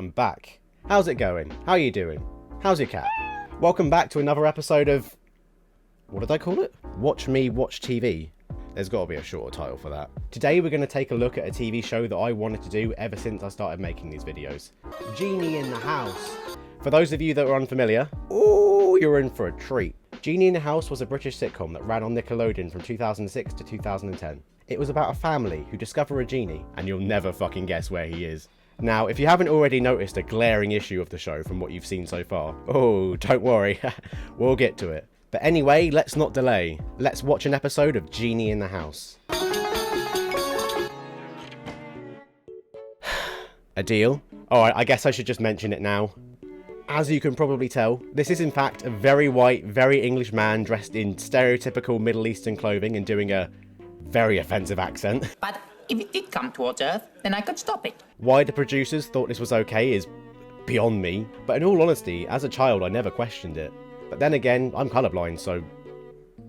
I'm back. How's it going? How are you doing? How's your cat? Welcome back to another episode of... what did I call it? Watch Me Watch TV. There's got to be a shorter title for that. Today we're going to take a look at a TV show that I wanted to do ever since I started making these videos. Genie in the House. For those of you that are unfamiliar, oh, you're in for a treat. Genie in the House was a British sitcom that ran on Nickelodeon from 2006 to 2010. It was about a family who discover a genie, and you'll never fucking guess where he is. Now, if you haven't already noticed a glaring issue of the show from what you've seen so far, oh, don't worry, we'll get to it. But anyway, let's not delay. Let's watch an episode of Genie in the House. A deal? Alright, I guess I should just mention it now. As you can probably tell, this is in fact a very white, very English man dressed in stereotypical Middle Eastern clothing and doing a very offensive accent. But if it did come towards Earth, then I could stop it. Why the producers thought this was okay is beyond me, but in all honesty, as a child I never questioned it. But then again, I'm colourblind, so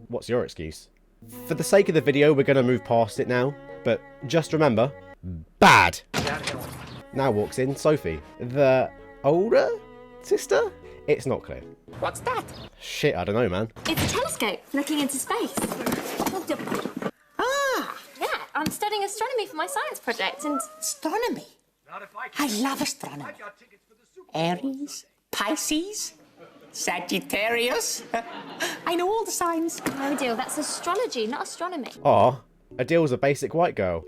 what's your excuse? For the sake of the video, we're going to move past it now, but just remember, bad! Now walks in Sophie, the older sister? It's not clear. What's that? Shit, I don't know, man. It's a telescope looking into space. Yeah, I'm studying astronomy for my science project and... Astronomy? I love astronomy. Aries, Pisces, Sagittarius. I know all the signs. No deal, that's astrology, not astronomy. Aw, Adil's a basic white girl.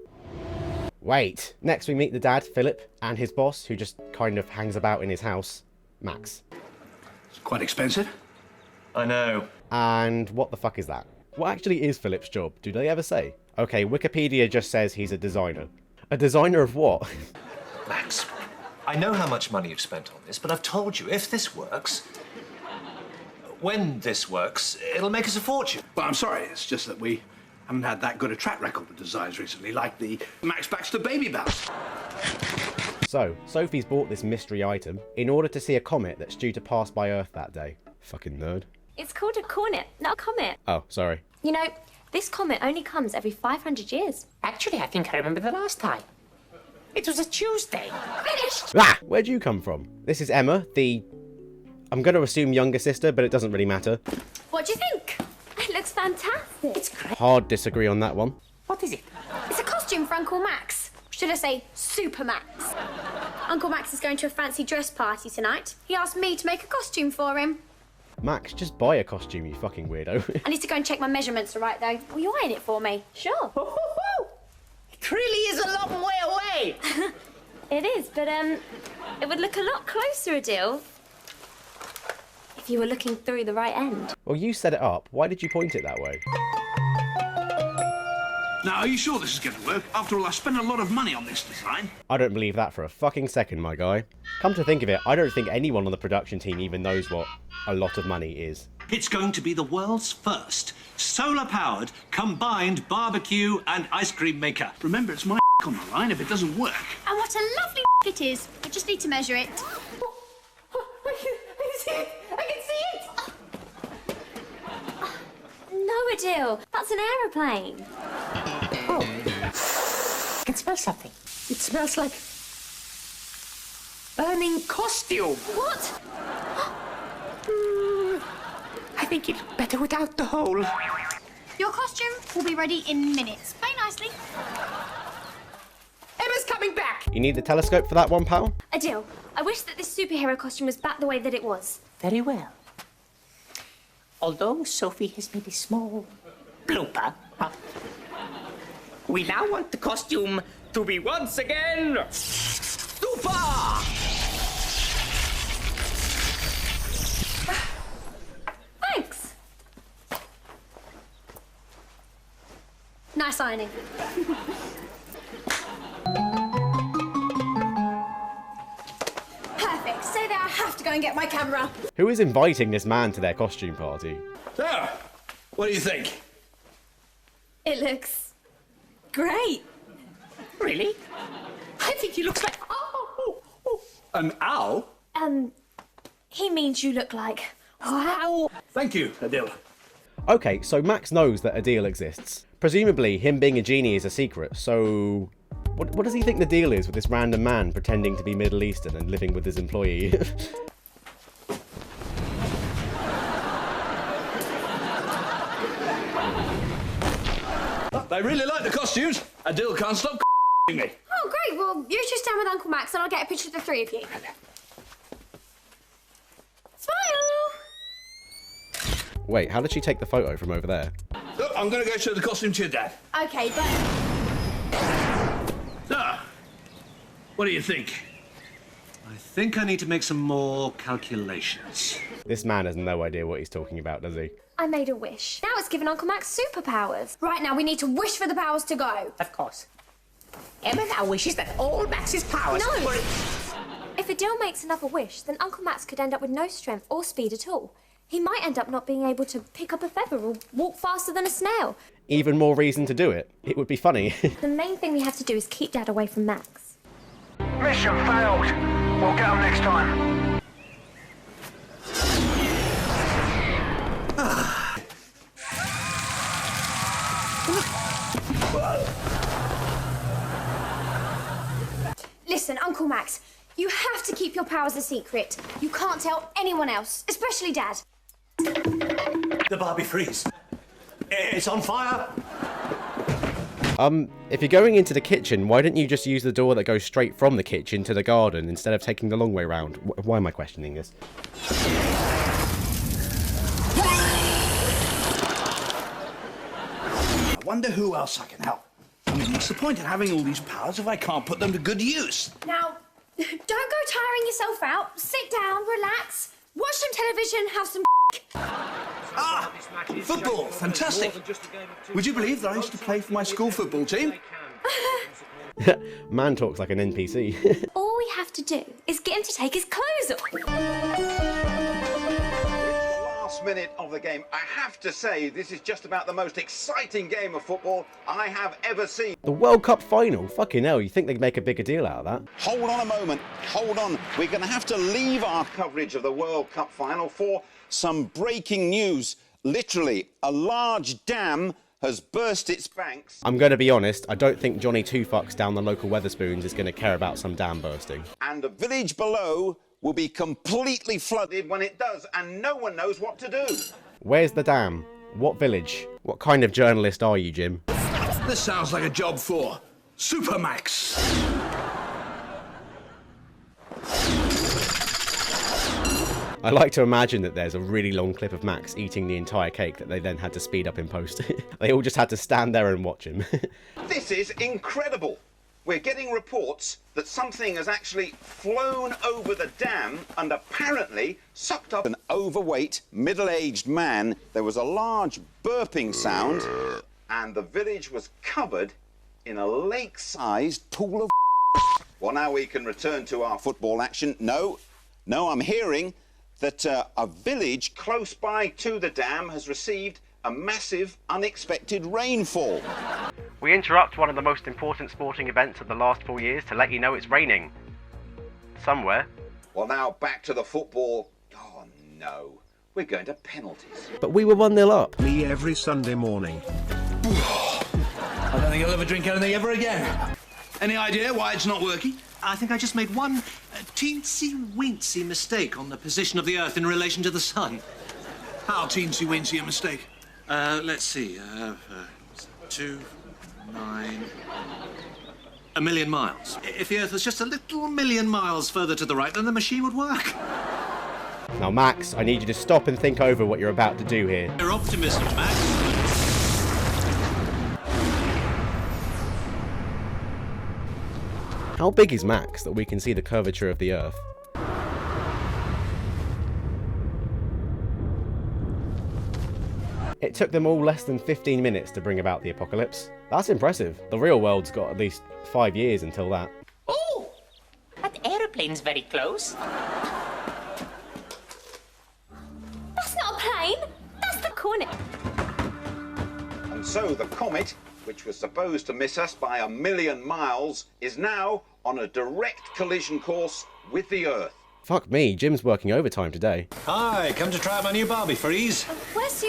Wait. Next we meet the dad, Philip, and his boss, who just kind of hangs about in his house, Max. It's quite expensive. I know. And what the fuck is that? What actually is Philip's job? Do they ever say? Okay, Wikipedia just says he's a designer. A designer of what? Max, I know how much money you've spent on this, but I've told you, if this works, when this works, it'll make us a fortune. But I'm sorry, it's just that we haven't had that good a track record with designs recently, like the Max Baxter baby bounce. So, Sophie's bought this mystery item in order to see a comet that's due to pass by Earth that day. Fucking nerd. It's called a cornet, not a comet. Oh, sorry. You know, this comet only comes every 500 years. Actually, I think I remember the last time. It was a Tuesday. Finished! Ah! Where'd you come from? This is Emma, the... I'm going to assume younger sister, but it doesn't really matter. What do you think? It looks fantastic. It's great. Hard disagree on that one. What is it? It's a costume for Uncle Max. Should I say Super Max? Uncle Max is going to a fancy dress party tonight. He asked me to make a costume for him. Max, just buy a costume, you fucking weirdo. I need to go and check my measurements are right, though. Will you iron it for me? Sure. It really is a long way away. It is, but, it would look a lot closer, Adil, if you were looking through the right end. Well, you set it up. Why did you point it that way? Now, are you sure this is going to work? After all, I spent a lot of money on this design. I don't believe that for a fucking second, my guy. Come to think of it, I don't think anyone on the production team even knows what a lot of money is. It's going to be the world's first solar-powered combined barbecue and ice cream maker. Remember, it's my on the line if it doesn't work. And what a lovely it is. We just need to measure it. I can see it! I can see it! No, Adil, that's an aeroplane. I can smell something. It smells like burning costume. What? I think it's better without the hole. Your costume will be ready in minutes. Play nicely. Emma's coming back. You need the telescope for that one, pal? Adil, I wish that this superhero costume was back the way that it was. Very well. Although Sophie has made a small blooper, we now want the costume to be once again super! Thanks. Nice ironing. Perfect. Stay there. I have to go and get my camera. Who is inviting this man to their costume party? So, what do you think? It looks great. Really? I think he looks like... An owl? He means you look like... Wow. Thank you, Adil. Okay, so Max knows that a deal exists. Presumably, him being a genie is a secret, so... What does he think the deal is with this random man pretending to be Middle Eastern and living with his employee? They really like the costumes. Adil can't stop me. Oh, great. Well, you two stand with Uncle Max and I'll get a picture of the three of you. Smile! Wait, how did she take the photo from over there? Look, I'm going to go show the costume to your dad. Okay, but... Ah, what do you think? I think I need to make some more calculations. This man has no idea what he's talking about, does he? I made a wish. Now it's given Uncle Max superpowers. Right now, we need to wish for the powers to go. Of course. Emma now wishes that all Max's powers No! were... If Adil makes another wish, then Uncle Max could end up with no strength or speed at all. He might end up not being able to pick up a feather or walk faster than a snail. Even more reason to do it. It would be funny. The main thing we have to do is keep Dad away from Max. Mission failed. We'll get them next time. Listen, Uncle Max, you have to keep your powers a secret. You can't tell anyone else, especially Dad. The Barbie freeze. It's on fire. If you're going into the kitchen, why don't you just use the door that goes straight from the kitchen to the garden instead of taking the long way round? Why am I questioning this? I wonder who else I can help. I mean, what's the point in having all these powers if I can't put them to good use? Now, don't go tiring yourself out. Sit down, relax, watch some television, have some Ah, football, fantastic. Would you believe that I used to play for my school football team? Man talks like an NPC. All we have to do is get him to take his clothes off. Last minute of the game, I have to say this is just about the most exciting game of football I have ever seen. The World Cup final? Fucking hell, you think they'd make a bigger deal out of that? Hold on a moment, hold on. We're going to have to leave our coverage of the World Cup final for some breaking news. Literally, a large dam has burst its banks. I'm going to be honest, I don't think Johnny Two Fucks down the local Weatherspoons is going to care about some dam bursting. And the village below will be completely flooded when it does, and no one knows what to do. Where's the dam? What village? What kind of journalist are you, Jim? This sounds like a job for Supermax. I like to imagine that there's a really long clip of Max eating the entire cake that they then had to speed up in post. They all just had to stand there and watch him. This is incredible. We're getting reports that something has actually flown over the dam and apparently sucked up an overweight, middle-aged man. There was a large burping sound and the village was covered in a lake-sized pool of Well, now we can return to our football action. No, I'm hearing that a village close by to the dam has received a massive, unexpected rainfall. We interrupt one of the most important sporting events of the last 4 years to let you know it's raining. Somewhere. Well, now back to the football. Oh, no. We're going to penalties. But we were 1-0 up. Me every Sunday morning. I don't think I'll ever drink anything ever again. Any idea why it's not working? I think I just made one teensy-weensy mistake on the position of the Earth in relation to the Sun. How teensy-weensy a mistake? Let's see. 2, 9... a million miles. If the Earth was just a little million miles further to the right, then the machine would work. Now, Max, I need you to stop and think over what you're about to do here. Your optimism, Max. How big is Max that we can see the curvature of the Earth? It took them all less than 15 minutes to bring about the apocalypse. That's impressive. The real world's got at least 5 years until that. Oh, that aeroplane's very close. That's not a plane. That's the cornet. And so the comet, which was supposed to miss us by 1 million miles, is now on a direct collision course with the Earth. Fuck me, Jim's working overtime today. Hi, come to try out my new Barbie freeze. Where's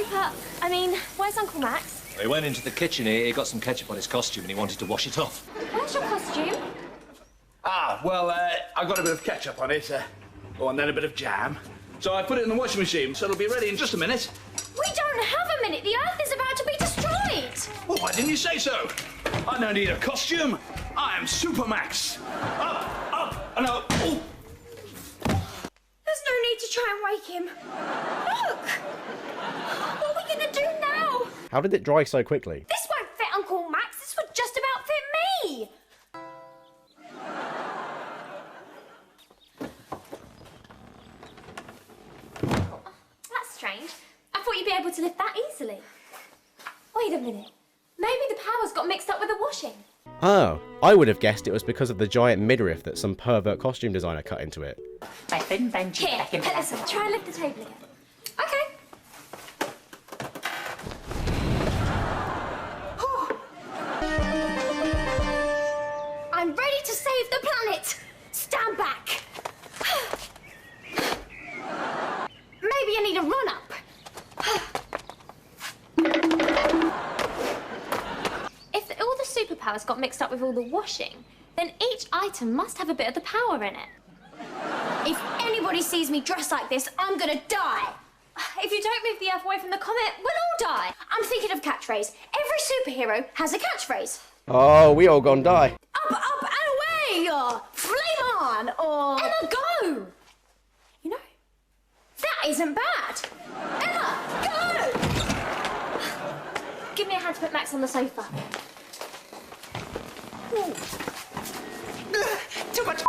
where's Uncle Max? He went into the kitchen here, he got some ketchup on his costume and he wanted to wash it off. Where's your costume? costume? Well, I got a bit of ketchup on it, and then a bit of jam. So I put it in the washing machine, so it'll be ready in just a minute. We don't have a minute. The Earth is about to be destroyed. Well, why didn't you say so? I don't need a costume. I am Supermax. Up, and up. Oh. There's no need to try and wake him. Look! What are we gonna do now? How did it dry so quickly? This won't fit Uncle Max. This would just about fit me. That's strange. I thought you'd be able to lift that easily. Wait a minute. Maybe the powers got mixed up with the washing. Oh, I would have guessed it was because of the giant midriff that some pervert costume designer cut into it. Here, put this on. Try and lift the table again. Okay. I'm ready to save the planet. Stand back. Maybe I need a run-up. If all the superpowers got mixed up with all the washing, then each item must have a bit of the power in it. If anybody sees me dressed like this, I'm gonna die. If you don't move the Earth away from the comet, we'll all die. I'm thinking of catchphrase. Every superhero has a catchphrase. Oh, we all gonna die. Up, up, and away, or flame on, or Emma, go. You know, that isn't bad. Emma, go. Give me a hand to put Max on the sofa. Too much.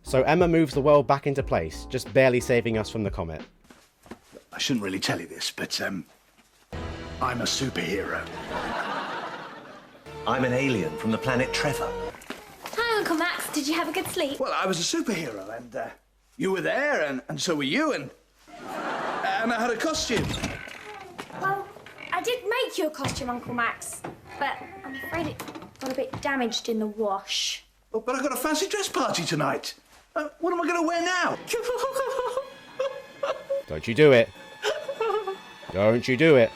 So Emma moves the world back into place, just barely saving us from the comet. I shouldn't really tell you this, but I'm a superhero. I'm an alien from the planet Trevor. Hi, Uncle Max. Did you have a good sleep? Well, I was a superhero, and you were there, and so were you, and I had a costume. Well, I did make you a costume, Uncle Max, but I'm afraid it got a bit damaged in the wash. Oh, but I got a fancy dress party tonight. What am I going to wear now? Don't you do it. Don't you do it.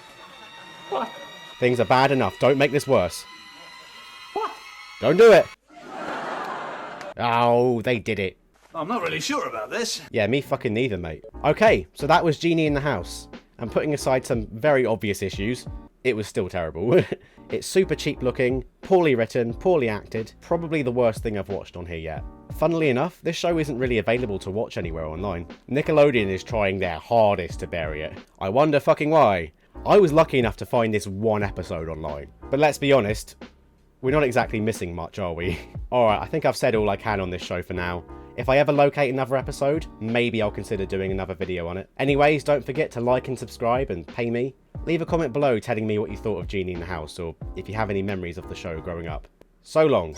What? Things are bad enough. Don't make this worse. What? Don't do it. Oh, they did it. I'm not really sure about this. Yeah, me fucking neither, mate. Okay, so that was Genie in the House. And putting aside some very obvious issues, it was still terrible. It's super cheap looking, poorly written, poorly acted, probably the worst thing I've watched on here yet. Funnily enough, this show isn't really available to watch anywhere online. Nickelodeon is trying their hardest to bury it. I wonder fucking why. I was lucky enough to find this one episode online. But let's be honest, we're not exactly missing much, are we? Alright, I think I've said all I can on this show for now. If I ever locate another episode, maybe I'll consider doing another video on it. Anyways, don't forget to like and subscribe and pay me. Leave a comment below telling me what you thought of Genie in the House, or if you have any memories of the show growing up. So long.